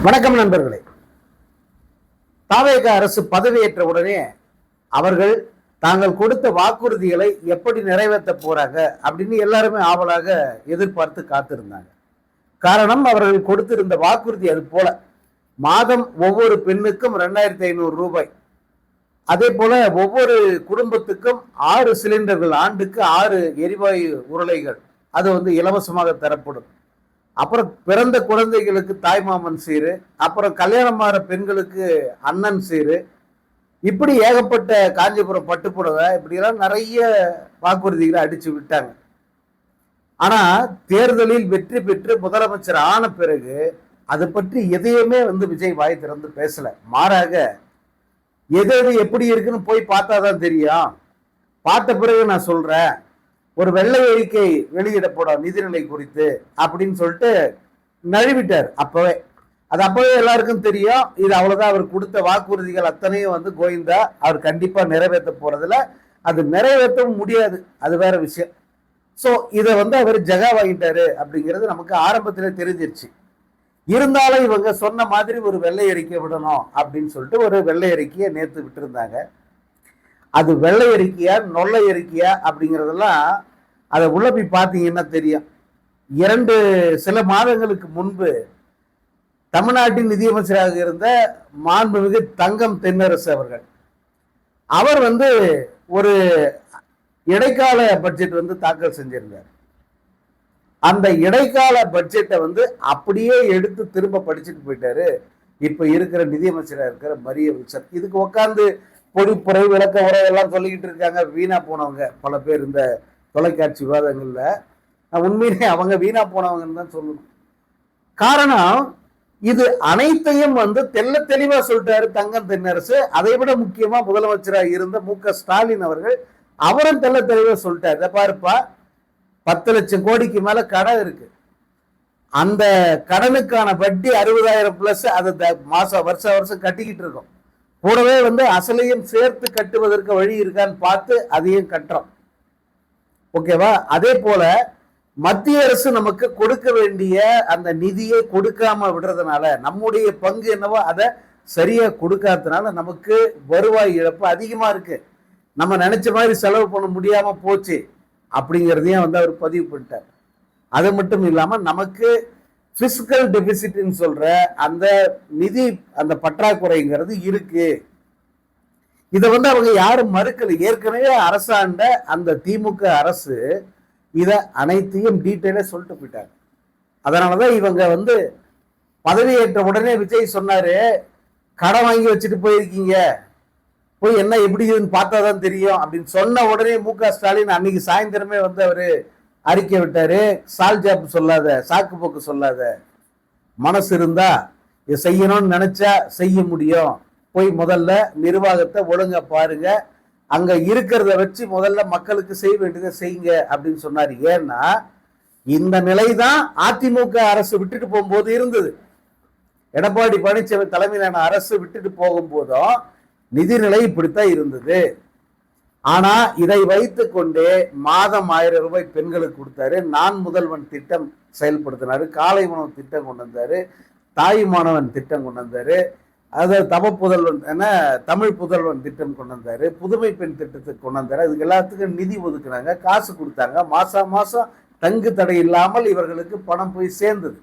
வணக்கம் நண்பர்களே. தாவேக அரசு பதவியேற்ற உடனே அவர்கள் தாங்கள் கொடுத்த வாக்குறுதிகளை எப்படி நிறைவேற்ற போறாங்க அப்படின்னு எல்லாருமே ஆவலாக எதிர்பார்த்து காத்திருந்தாங்க. காரணம், அவர்கள் கொடுத்திருந்த வாக்குறுதி அது போல மாதம் ஒவ்வொரு பெண்ணுக்கும் 2500 ரூபாய், அதே போல ஒவ்வொரு குடும்பத்துக்கும் 6 சிலிண்டர்கள், ஆண்டுக்கு 6 எரிவாயு உருளைகள் அது இலவசமாக தரப்படும். அப்புறம் பிறந்த குழந்தைகளுக்கு தாய்மாமன் சீரு, அப்புறம் கல்யாணம் ஆகிற பெண்களுக்கு அண்ணன் சீரு, இப்படி ஏகப்பட்ட காஞ்சிபுரம் பட்டுப்புடவை, இப்படியெல்லாம் நிறைய வாக்குறுதிகளை அடிச்சு விட்டாங்க. ஆனா தேர்தலில் வெற்றி பெற்று முதலமைச்சர் ஆன பிறகு அது பற்றி எதையுமே விஜய் வாய் திறந்து பேசல. மாறாக எது எது எப்படி இருக்குன்னு போய் பார்த்தாதான் தெரியும், பார்த்த பிறகு நான் சொல்றேன், ஒரு வெள்ளை அறிக்கை வெளியிடப்படும் நிதிநிலை குறித்து அப்படின்னு சொல்லிட்டு நழுவிட்டார். அது அப்பவே எல்லாருக்கும் தெரியும். இது அவ்வளவுதான், அவர் கொடுத்த வாக்குறுதிகள் அத்தனையும் கோவிந்தா, அவர் கண்டிப்பா நிறைவேற்ற போறதுல, அது நிறைவேற்றவும் முடியாது, அது வேற விஷயம். ஸோ இதை அவர் ஜகா வாங்கிட்டாரு அப்படிங்கிறது நமக்கு ஆரம்பத்திலே தெரிஞ்சிருச்சு. இருந்தாலும் இவங்க சொன்ன மாதிரி ஒரு வெள்ளை அறிக்கை விடணும் அப்படின்னு சொல்லிட்டு ஒரு வெள்ளை அறிக்கையை நேற்று விட்டுருந்தாங்க. அது வெள்ளை அறிக்கையா நொல்லை அறிக்கையா அப்படிங்கிறதெல்லாம் அதை உள்ள போய் பார்த்தீங்கன்னா தெரியும். சில மாதங்களுக்கு முன்பு தமிழ்நாட்டின் நிதியமைச்சராக இருந்த மாண்புமிகு தங்கம் தென்னரசு அவர் ஒரு இடைக்கால பட்ஜெட் தாக்கல் செஞ்சிருந்தார். அந்த இடைக்கால பட்ஜெட்டை அப்படியே எடுத்து திரும்ப படிச்சுட்டு போயிட்டாரு இப்ப இருக்கிற நிதியமைச்சராக இருக்கிற மரிய வில்சன். இதுக்கு உட்கார்ந்து பொழிப்புரை விளக்க உரை எல்லாம் சொல்லிக்கிட்டு இருக்காங்க வீணா போனவங்க பல பேர். இந்த தொலைக்காட்சி விவாதங்கள்ல உண்மையிலே அவங்க வீணா போனவங்கன்னு தான் சொல்லணும். காரணம், இது அனைத்தையும் தெள்ள தெளிவா சொல்லிட்டாரு தங்கம் தென்னரசு. அதை விட முக்கியமா முதலமைச்சராக இருந்த மு.க. ஸ்டாலின் அவரும் தெள்ள தெளிவா சொல்லிட்டாரு, இதை பாருப்பா, 10 லட்சம் கோடிக்கு மேல கடன் இருக்கு, அந்த கடனுக்கான வட்டி 60,000 பிளஸ் அதை வருஷம் கட்டிக்கிட்டு இருக்கோம். கூடவே அசலையும் சேர்த்து கட்டுவதற்கு வழி இருக்கான்னு பார்த்து அதையும் கட்டுறோம். ஓகேவா? அதே போல மத்திய அரசு நமக்கு கொடுக்க வேண்டிய அந்த நிதியை கொடுக்காம விடுறதுனால, நம்முடைய பங்கு என்னவோ அதை சரியா கொடுக்காததுனால நமக்கு வருவாய் இழப்பு அதிகமா இருக்கு. நம்ம நினைச்ச மாதிரி செலவு பண்ண முடியாம போச்சு அப்படிங்கிறதையும் அவர் பதிவு பண்ணிட்டார். அது மட்டும் இல்லாம நமக்கு பிசிக்கல் டெபிசிட்னு சொல்ற அந்த நிதி அந்த பற்றாக்குறைங்கிறது இருக்கு. இதை அவங்க யாரும் மறுக்கல. ஏற்கனவே அரசாண்ட அந்த திமுக அரசு இதை அனைத்தையும் டீட்டெயிலா சொல்லிட்டு போயிட்டாங்க. அதனாலதான் இவங்க பதவியேற்ற உடனே விஜய் சொன்னாரு, கடன் வாங்கி வச்சுட்டு போயிருக்கீங்க, போய் என்ன எப்படி இதுன்னு பார்த்தாதான் தெரியும் அப்படின்னு சொன்ன உடனே மு.க. ஸ்டாலின் அன்னைக்கு சாயந்தரமே அவரு அறிக்கை விட்டாரு, சால்ஜாப்பு சொல்லாத, சாக்கு போக்கு சொல்லாத, மனசு இருந்தா இதை செய்யணும்னு நினைச்சா செய்ய முடியும், போய் முதல்ல நிர்வாகத்தை ஒழுங்கா பாருங்க, அங்க இருக்கிறத வச்சு முதல்ல மக்களுக்கு செய்ய வேண்டியதை செய்யுங்க அப்படின்னு சொன்னாரு. ஏன்னா இந்த நிலைதான் அதிமுக அரசு விட்டுட்டு போகும்போது இருந்தது. எடப்பாடி பழனிசாமி தலைமையிலான அரசு விட்டுட்டு போகும்போதும் நிதிநிலை இப்படித்தான் இருந்தது. ஆனா இதை வைத்து கொண்டே மாதம் 1000 ரூபாய் பெண்களுக்கு கொடுத்தாரு, நான் முதல்வன் திட்டம் செயல்படுத்தினாரு, காலை உணவு திட்டம் கொண்டு வந்தாரு, தாய் மாணவன் திட்டம் கொண்டு வந்தாரு, தமிழ் புதல்வன் திட்டம் கொண்டு வந்தாரு, புதுமை பெண் திட்டத்துக்கு கொண்டு வந்தாரு. அதுக்கு எல்லாத்துக்கும் நிதி ஒதுக்குனாங்க, காசு கொடுத்தாங்க. மாசம் தங்கு தடை இல்லாமல் இவர்களுக்கு பணம் போய் சேர்ந்தது.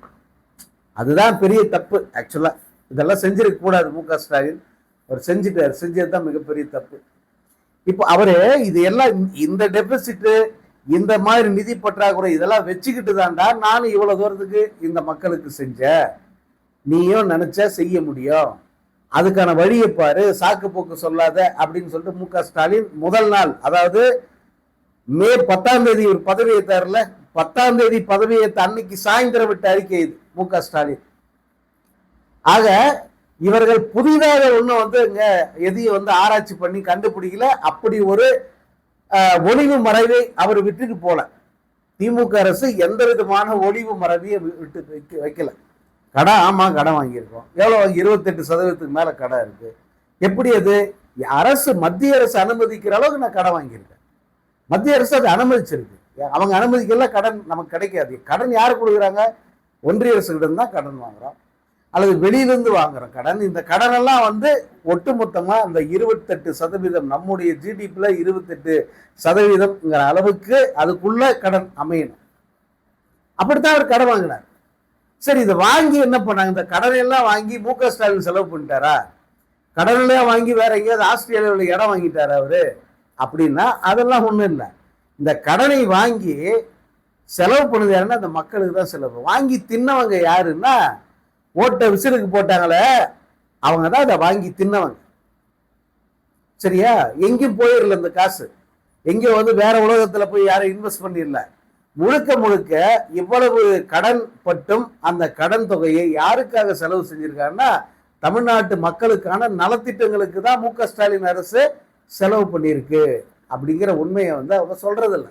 அதுதான் பெரிய தப்பு. ஆக்சுவலா இதெல்லாம் செஞ்சிருக்க கூடாது. மு.க. ஸ்டாலின் அவர் செஞ்சுட்டாரு, செஞ்சதுதான் மிகப்பெரிய தப்பு. இப்போ அவரு இது எல்லாம் இந்த டெபிசிட், இந்த மாதிரி நிதி பற்றாக்குறை இதெல்லாம் வச்சுக்கிட்டு தான்டா நானும் இவ்வளவு தூரத்துக்கு இந்த மக்களுக்கு செஞ்ச, நீயும் நினைச்சா செய்ய முடியும், அதுக்கான வழியை பாரு, சாக்கு போக்கு சொல்லாத அப்படின்னு சொல்லிட்டு மு.க. ஸ்டாலின் முதல் நாள், அதாவது மே 10ஆம் தேதி ஒரு பதவியேற்றாருல, 10ஆம் தேதி பதவியேற்ற அன்னைக்கு சாயந்தரம் விட்ட அறிக்கை இது மு.க. ஸ்டாலின். ஆக இவர்கள் புதிதாக ஒண்ணு இங்க எதையும் ஆராய்ச்சி பண்ணி கண்டுபிடிக்கல. அப்படி ஒரு ஒளிவு மறைவை அவர் விட்டுட்டு போல. திமுக அரசு எந்த விதமான ஒளிவு மறைவையை விட்டு வைக்கல. கடன், ஆமா கடன் வாங்கியிருக்கோம். எவ்வளவு? 28% மேல கடன் இருக்கு. எப்படி அது? அரசு, மத்திய அரசு அனுமதிக்கிற அளவுக்கு நான் கடன் வாங்கியிருக்கேன். மத்திய அரசு அதை அனுமதிச்சிருக்கு. அவங்க அனுமதிக்கல, கடன் நமக்கு கிடைக்காது. கடன் யாரு கொடுக்குறாங்க? ஒன்றிய அரசு கிட்ட தான் கடன் வாங்குறோம். அல்லது வெளியிலிருந்து வாங்குற கடன். இந்த கடன் எல்லாம் வந்து ஒட்டுமொத்தமா அந்த 28% நம்முடைய ஜிடிபில 28% அளவுக்கு அதுக்குள்ள கடன் அமையணும். அப்படித்தான் அவர் கடன் வாங்கினார். சரி, இதை வாங்கி என்ன பண்ணாங்க? இந்த கடனை எல்லாம் வாங்கி மு.க. ஸ்டாலின் செலவு பண்ணிட்டாரா? கடன் எல்லாம் வாங்கி வேற எங்கேயாவது ஆஸ்திரேலியாவில் இடம் வாங்கிட்டாரா அவரு அப்படின்னா அதெல்லாம் ஒண்ணும் இல்லை. இந்த கடனை வாங்கி செலவு பண்ணது யாருன்னா அந்த மக்களுக்கு தான் செலவு. வாங்கி தின்னவங்க யாருன்னா ஓட்ட விசிலுக்கு போட்டாங்களே அவங்க தான் அதை வாங்கி தின்னவங்க. சரியா? எங்கேயும் போயிடல இந்த காசு, எங்கேயும் வந்து வேற உலகத்துல போய் யாரும் இன்வெஸ்ட் பண்ணிடல. முழுக்க முழுக்க இவ்வளவு கடன் பட்டும் அந்த கடன் தொகையை யாருக்காக செலவு செஞ்சிருக்காருன்னா தமிழ்நாட்டு மக்களுக்கான நலத்திட்டங்களுக்கு தான் மு.க. ஸ்டாலின் அரசு செலவு பண்ணியிருக்கு அப்படிங்கிற உண்மையை வந்து அவங்க சொல்றதில்ல.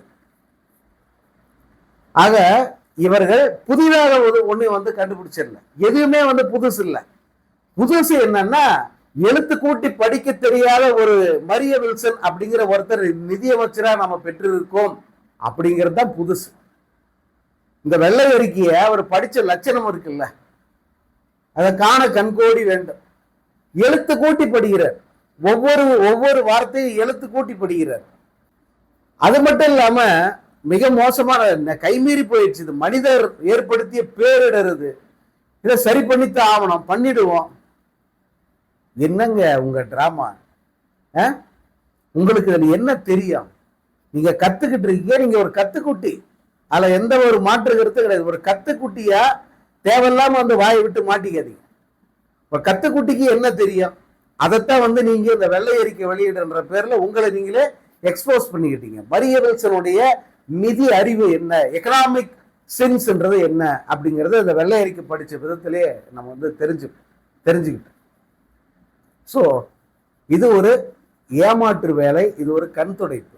ஆக இவர்கள் புதிதாக ஒண்ணு வந்து கண்டுபிடிச்சிடல. எதுவுமே வந்து புதுசு இல்லை. புதுசு என்னன்னா எழுத்து கூட்டி படிக்க தெரியாத ஒரு மரிய வில்சன் அப்படிங்கிற ஒருத்தர் நிதியமைச்சரா நம்ம பெற்றிருக்கோம் அப்படிங்கிறது தான் புதுசு. இந்த வெள்ளை அறிக்கையை அவர் படிச்ச லட்சணம் இருக்குல்ல, அதை காண கண்கோடி வேண்டும். எழுத்து கூட்டி படிக்கிறார், ஒவ்வொரு வார்த்தையும் எழுத்து கூட்டி படிக்கிறார். அது மட்டும் இல்லாம மிக மோசமான கைமீறி போயிடுச்சு. இது மனிதர் ஏற்படுத்திய பேரிடர். இதை சரி பண்ணித்தான் ஆகணும், பண்ணிடுவோம். என்னங்க உங்க டிராமா? உங்களுக்கு இதுல என்ன தெரியும்? நீங்க கத்துக்கிட்டு இருக்கீங்க, நீங்க ஒரு கத்துக்குட்டி, அதுல எந்த ஒரு மாற்று கருத்து கிடையாது. ஒரு கத்துக்குட்டியா தேவையில்லாம வந்து வாயை விட்டு மாட்டிக்காதீங்க. ஒரு கத்துக்குட்டிக்கு என்ன தெரியும்? அதைத்தான் வந்து நீங்க இந்த வெள்ளை அறிக்கை வெளியிடுன்ற பேர்ல உங்களை நீங்களே எக்ஸ்போஸ் பண்ணிக்கிட்டீங்க. மரிய வில்சனுடைய நிதி அறிவு என்ன, எக்கனாமிக் சென்ஸ்ன்றது என்ன அப்படிங்கறது இந்த வெள்ளை அறிக்கை படிச்ச விதத்திலே நம்ம வந்து தெரிஞ்சுக்கிட்டோம். ஸோ இது ஒரு ஏமாற்று வேலை, இது ஒரு கண் துடைப்பு.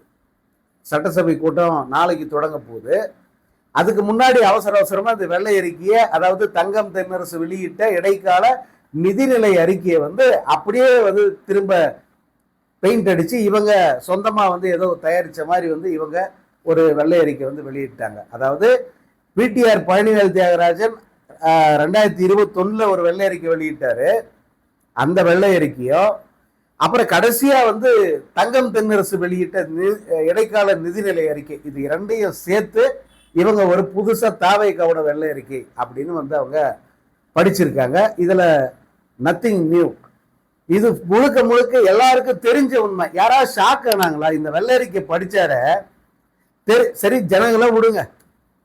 சட்டசபை கூட்டம் நாளைக்கு தொடங்க போகுது. அதுக்கு முன்னாடி அவசரமா இந்த வெள்ளை அறிக்கையை, அதாவது தங்கம் தென்னரசு வெளியிட்ட இடைக்கால நிதிநிலை அறிக்கையை வந்து அப்படியே வந்து திரும்ப பெயிண்ட் அடிச்சு இவங்க சொந்தமா வந்து ஏதோ தயாரிச்ச மாதிரி வந்து இவங்க ஒரு வெள்ளை அறிக்கை வந்து வெளியிட்டாங்க. அதாவது பிடிஆர் பழனிவேல் தியாகராஜன் 2021 ஒரு வெள்ளை அறிக்கை வெளியிட்டாரு. அந்த வெள்ளை அறிக்கையோ அப்புறம் கடைசியா வந்து தங்கம் தென்னரசு வெளியிட்ட இடைக்கால நிதிநிலை அறிக்கை, இது இரண்டையும் சேர்த்து இவங்க ஒரு புதுசா தாவை கவுட வெள்ளை அறிக்கை அப்படின்னு வந்து அவங்க படிச்சிருக்காங்க. இதுல நத்திங் நியூ. இது முழுக்க முழுக்க எல்லாருக்கும் தெரிஞ்ச உண்மை. யாராவது ஷாக் ஆனாங்களா? இந்த வெள்ளை அறிக்கை படிச்சார சரி, ஜனங்களை விடுங்க,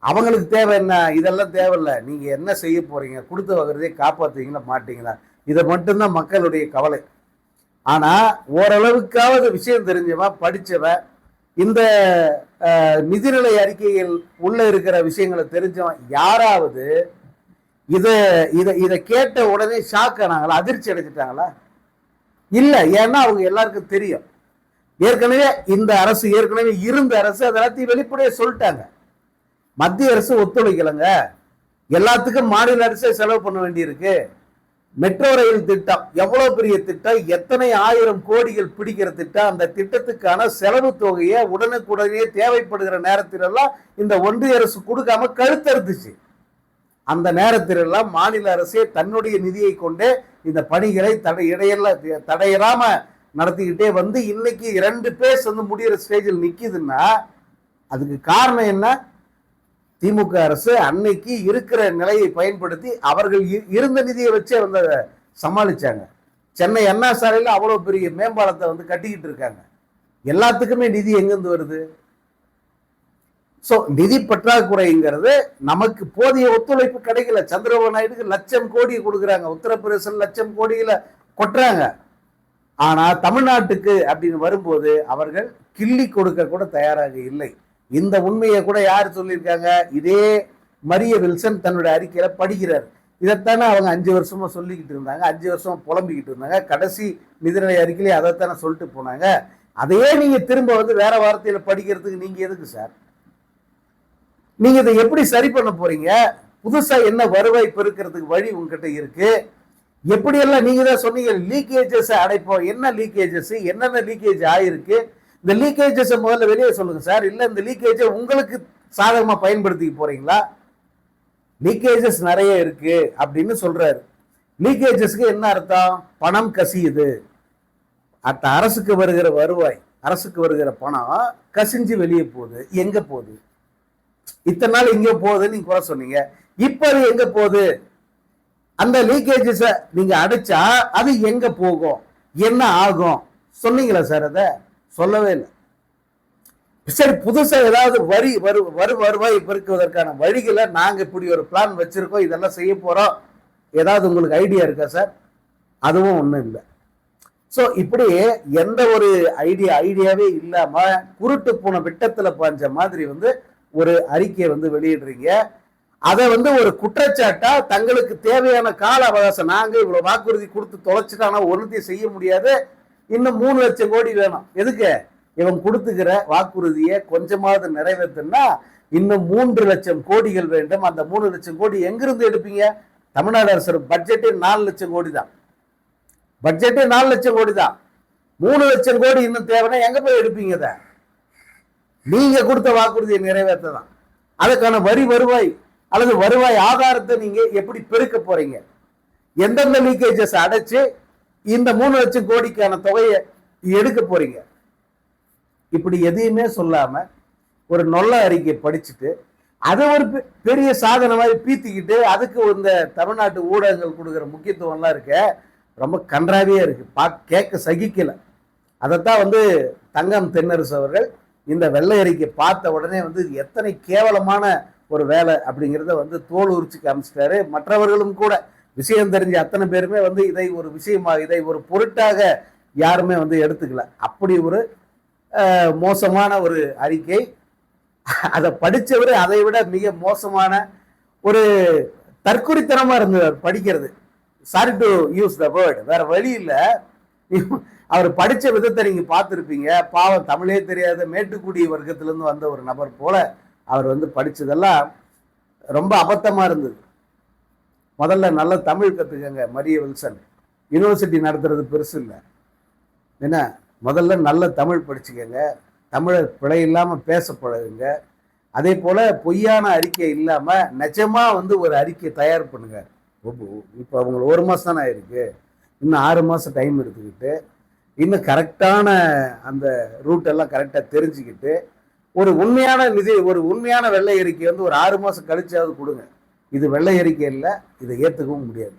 அவங்களுக்கு தேவை என்ன, இதெல்லாம் தேவையில்லை. நீங்க என்ன செய்ய போறீங்க, கொடுத்து வகிறதே காப்பாத்துவீங்களா மாட்டீங்களா, இதை மட்டும்தான் மக்களுடைய கவலை. ஆனா ஓரளவுக்காவது விஷயம் தெரிஞ்சவன் படிச்சவன் இந்த நிதிநிலை அறிக்கையில் உள்ள இருக்கிற விஷயங்களை தெரிஞ்சவன் யாராவது இதை கேட்ட உடனே ஷாக் ஆனாங்களா, அதிர்ச்சி அடைஞ்சிட்டாங்களா? இல்ல. ஏன்னா அவங்க எல்லாருக்கும் தெரியும். ஏற்கனவே இந்த அரசு ஏற்கனவே இருந்த அரசு அதெல்லாத்தையும் வெளிப்படையா சொல்லிட்டாங்க. மத்திய அரசு ஒத்துழைக்கலைங்க, எல்லாத்துக்கும் மாநில அரசே செலவு பண்ண வேண்டியிருக்கு. மெட்ரோ ரயில் திட்டம் எவ்வளவு பெரிய திட்டம், எத்தனை 1000 கோடிகள் பிடிக்கிற திட்டம். அந்த திட்டத்துக்கான செலவு தொகையை உடனுக்குடனே தேவைப்படுகிற நேரத்திலெல்லாம் இந்த ஒன்றிய அரசு கொடுக்காம கழுத்தறுத்துச்சு. அந்த நேரத்திலெல்லாம் மாநில அரசே தன்னுடைய நிதியை கொண்டு இந்த பணிகளை தடையில்லாம நடத்திக்கிட்டே வந்து இன்னைக்கு 2 பேஸ் வந்து முடிகிற ஸ்டேஜில் நிக்குதுன்னா அதுக்கு காரணம் என்ன? திமுக அரசு அன்னைக்கு இருக்கிற நிலையை பயன்படுத்தி அவர்கள் இருந்த நிதியை வச்சே வந்து சமாளிச்சாங்க. சென்னை அண்ணா சாலையில் அவ்வளவு பெரிய மேம்பாலத்தை வந்து கட்டிக்கிட்டு இருக்காங்க. எல்லாத்துக்குமே நிதி எங்கிருந்து வருது? ஸோ நிதி பற்றாக்குறைங்கிறது நமக்கு போதிய ஒத்துழைப்பு கிடைக்கல. சந்திரபாபு நாயுடுக்கு 1,00,000 கோடி கொடுக்குறாங்க, உத்தரப்பிரதேசம் 1,00,000 கோடிகளை கொட்டுறாங்க. ஆனா தமிழ்நாட்டுக்கு அப்படின்னு வரும்போது அவர்கள் கிள்ளி கொடுக்க கூட தயாராக இல்லை. இந்த உண்மையை கூட யார் சொல்லியிருக்காங்க? இதே மரிய வில்சன் தன்னுடைய அறிக்கையில படிக்கிறார். இதைத்தானே அவங்க 5 வருஷமா சொல்லிக்கிட்டு இருந்தாங்க, 5 வருஷமா புலம்பிக்கிட்டு இருந்தாங்க. கடைசி நிதிநிலை அறிக்கையிலே அதைத்தானே சொல்லிட்டு போனாங்க. அதையே நீங்க திரும்ப வந்து வேற வார்த்தையில படிக்கிறதுக்கு நீங்க எதுக்கு சார்? நீங்க இதை எப்படி சரி பண்ண போறீங்க? புதுசா என்ன வருவாய் பெருக்கிறதுக்கு வழி உங்ககிட்ட இருக்கு? எப்படியெல்லாம் நீங்க தான் சொன்னீங்க லீக்கேஜஸ் அடைப்போம். என்ன லீக்கேஜஸ், என்னென்ன லீக்கேஜ் ஆயிருக்கு? இந்த லீக்கேஜஸ் முதல்ல வெளியே சொல்லுங்க சார். இல்ல இந்த லீக்கேஜை உங்களுக்கு சாதகமா பயன்படுத்திக்க போறீங்களா? லீக்கேஜஸ் நிறைய இருக்கு அப்படின்னு சொல்றாரு. லீக்கேஜஸ்க்கு என்ன அர்த்தம்? பணம் கசியுது. அரசுக்கு வருகிற வருவாய், அரசுக்கு வருகிற பணம் கசிஞ்சு வெளியே போகுது. எங்க போகுது? இத்தனை நாள் இங்க போகுதுன்னு நீங்க குறை சொன்னீங்க, இப்ப அது எங்க போகுது? அந்த லீக்கேஜஸ் நீங்க அடைச்சா அது எங்க போகும், என்ன ஆகும் சொன்னீங்களா சார்? அத சொல்லவே இல்லை. சரி, புதுசா ஏதாவது வருவாய் பெருக்குவதற்கான வழிகளை நாங்க இப்படி ஒரு பிளான் வச்சிருக்கோம், இதெல்லாம் செய்ய போறோம், ஏதாவது உங்களுக்கு ஐடியா இருக்கா சார்? அதுவும் ஒண்ணும் இல்லை. ஸோ இப்படி எந்த ஒரு ஐடியாவே இல்லாம குருட்டு போன விட்டத்துல பாஞ்ச மாதிரி ஒரு அறிக்கையை வெளியிடுறீங்க. அதை ஒரு குற்றச்சாட்டா தங்களுக்கு தேவையான கால அவகாசம், நாங்க இவ்வளவு வாக்குறுதி கொடுத்து தொலைச்சிட்டானா ஒன்றுத்தையும் செய்ய முடியாது, இன்னும் 3 லட்சம் கோடி வேணும். எதுக்கு? இவன் கொடுத்துக்கிற வாக்குறுதியை கொஞ்சமாவது நிறைவேற்றுனா இன்னும் 3 லட்சம் கோடிகள் வேண்டும். அந்த 3 லட்சம் கோடி எங்கிருந்து எடுப்பீங்க? தமிழ்நாடு அரசு பட்ஜெட்டே 4 லட்சம் கோடி தான். பட்ஜெட்டே 4 லட்சம் கோடி தான். 3 லட்சம் கோடி இன்னும் தேவைன்னா எங்க போய் எடுப்பீங்க? நீங்க கொடுத்த வாக்குறுதியை நிறைவேற்றதான். அதுக்கான வருவாய் அல்லது வருவாய் ஆதாரத்தை நீங்க எப்படி பெருக்க போறீங்க? எந்தெந்த லீக்கேஜஸ் அடைச்சு இந்த 3 லட்சம் கோடிக்கான தொகையை எடுக்க போறீங்க? இப்படி எதையுமே சொல்லாம ஒரு நொல்ல அறிக்கை படிச்சுட்டு அதை ஒரு பெரிய சாதனை மாதிரி பீத்திக்கிட்டு அதுக்கு இந்த தமிழ்நாட்டு ஊடகங்கள் கொடுக்குற முக்கியத்துவம்லாம் இருக்க ரொம்ப கன்றாவியே இருக்கு. கேட்க சகிக்கல. அதைத்தான் தங்கம் தென்னரசு அவர்கள் இந்த வெள்ளை அறிக்கை பார்த்த உடனே எத்தனை கேவலமான ஒரு வேலை அப்படிங்கிறத தோல் உரிச்சு காமிச்சிட்டாரு. மற்றவர்களும் கூட விஷயம் தெரிஞ்ச அத்தனை பேருமே இதை ஒரு விஷயமாக, இதை ஒரு பொருட்டாக யாருமே எடுத்துக்கல. அப்படி ஒரு மோசமான ஒரு அறிக்கை. அதை படித்தவர் அதை விட மிக மோசமான ஒரு தற்குறித்தனமா இருந்தவர் படிக்கிறது. Sorry to use the word, வேற வழி இல்லை. அவர் படிச்ச விதத்தை நீங்க பார்த்துருப்பீங்க. பாவம், தமிழே தெரியாத மேட்டுக்குடி வர்க்கத்திலிருந்து வந்த ஒரு நபர் போல அவர் படிச்சதெல்லாம் ரொம்ப அபத்தமா இருந்தது. முதல்ல நல்ல தமிழ் கத்துக்கங்க. மரிய வில்சன் யூனிவர்சிட்டி நடத்துறது பெருசு இல்லை. என்ன, முதல்ல நல்ல தமிழ் படிச்சுக்கங்க. தமிழை பிழை இல்லாம பேச பழகுங்க. அதே போல பொய்யான அறிக்கை இல்லாம நிஜமா ஒரு அறிக்கை தயார் பண்ணுங்க. இப்போ அவங்களுக்கு 1 மாசம் தானே ஆயிருக்கு, இன்னும் 6 மாசம் டைம் எடுத்துக்கிட்டு இன்னும் கரெக்டான அந்த ரூட் எல்லாம் கரெக்டா தெரிஞ்சுக்கிட்டு ஒரு உண்மையான வெள்ளை அறிக்கை ஒரு 6 மாசம் கழிச்சாவது கொடுங்க. இது வெள்ளை அறிக்கை இல்லை, இதை ஏற்றுக்கவும் முடியாது.